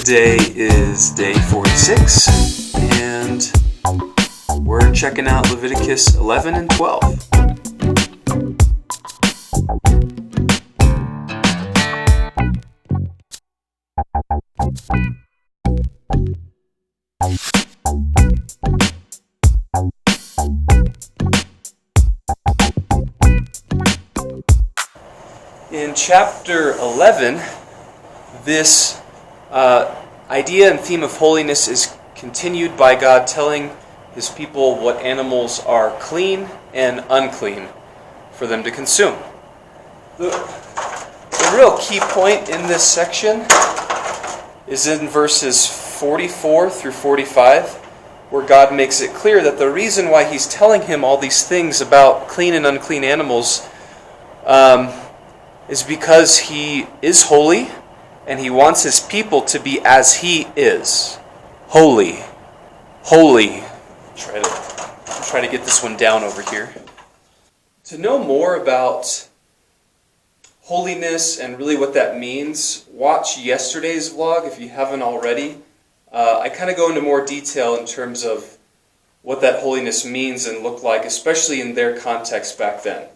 Today is day 46, and we're checking out Leviticus 11 and 12. In chapter 11, this idea and theme of holiness is continued by God telling His people what animals are clean and unclean for them to consume. The real key point in this section is in verses 44 through 45, where God makes it clear that the reason why He's telling him all these things about clean and unclean animals is because He is holy, and He wants His people to be as He is. Holy. Holy. Try to get this one down over here. To know more about holiness and really what that means, watch yesterday's vlog if you haven't already. I kind of go into more detail in terms of what that holiness means and looked like, especially in their context back then.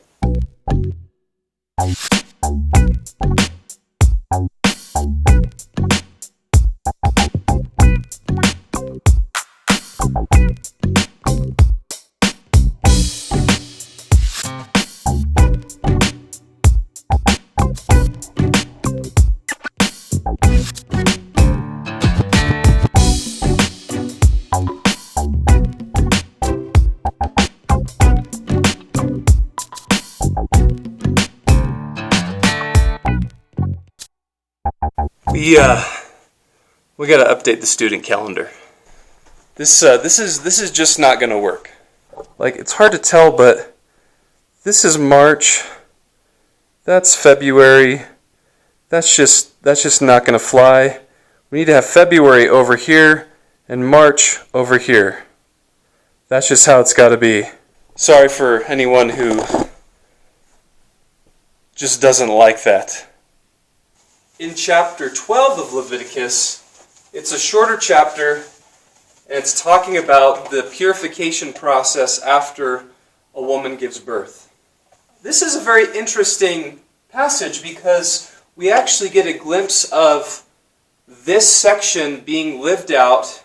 We got to update the student calendar. This is just not going to work. Like, it's hard to tell, but this is March. That's February. That's just not going to fly. We need to have February over here and March over here. That's just how it's got to be. Sorry for anyone who just doesn't like that. In chapter 12 of Leviticus, it's a shorter chapter, and it's talking about the purification process after a woman gives birth. This is a very interesting passage because we actually get a glimpse of this section being lived out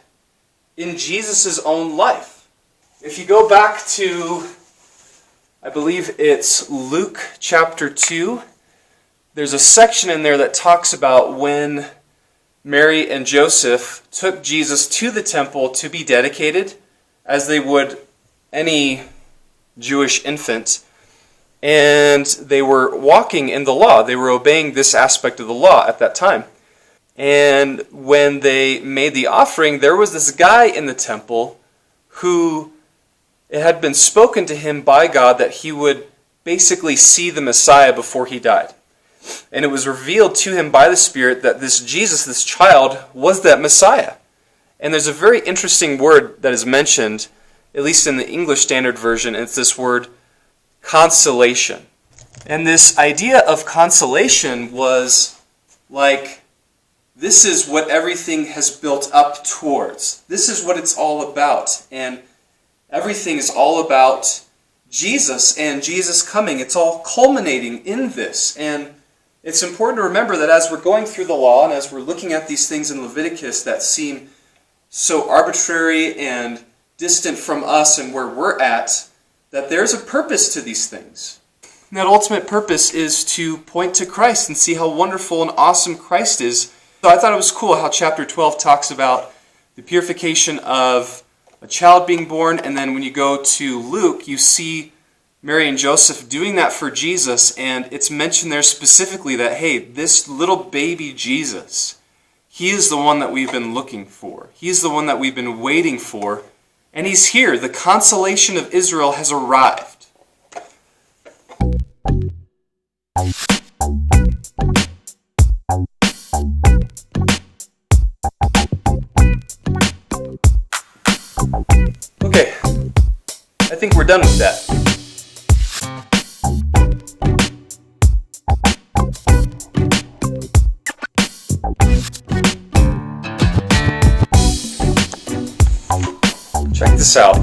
in Jesus' own life. If you go back to, I believe it's Luke chapter 2, there's a section in there that talks about when Mary and Joseph took Jesus to the temple to be dedicated, as they would any Jewish infant, and they were walking in the law. They were obeying this aspect of the law at that time. And when they made the offering, there was this guy in the temple who it had been spoken to him by God that he would basically see the Messiah before he died. And it was revealed to him by the Spirit that this Jesus, this child, was that Messiah. And there's a very interesting word that is mentioned, at least in the English Standard Version. It's this word, consolation. And this idea of consolation was like, this is what everything has built up towards. This is what it's all about. And everything is all about Jesus and Jesus coming. It's all culminating in this. And it's important to remember that as we're going through the law and as we're looking at these things in Leviticus that seem so arbitrary and distant from us and where we're at, that there's a purpose to these things. And that ultimate purpose is to point to Christ and see how wonderful and awesome Christ is. So I thought it was cool how chapter 12 talks about the purification of a child being born, and then when you go to Luke, you see Mary and Joseph doing that for Jesus, and it's mentioned there specifically that, hey, this little baby Jesus, he is the one that we've been looking for. He's the one that we've been waiting for, and he's here. The consolation of Israel has arrived. Okay, I think we're done with that. Check this out.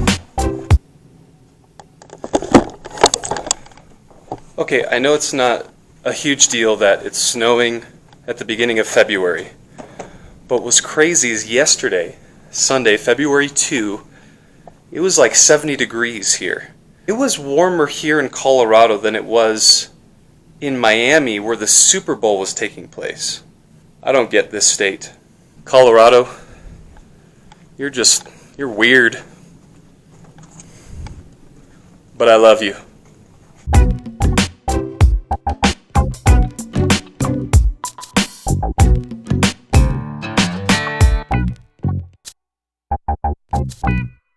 Okay, I know it's not a huge deal that it's snowing at the beginning of February, but what's crazy is yesterday, Sunday, February 2, it was like 70 degrees here. It was warmer here in Colorado than it was in Miami where the Super Bowl was taking place. I don't get this state. Colorado, you're weird. But I love you.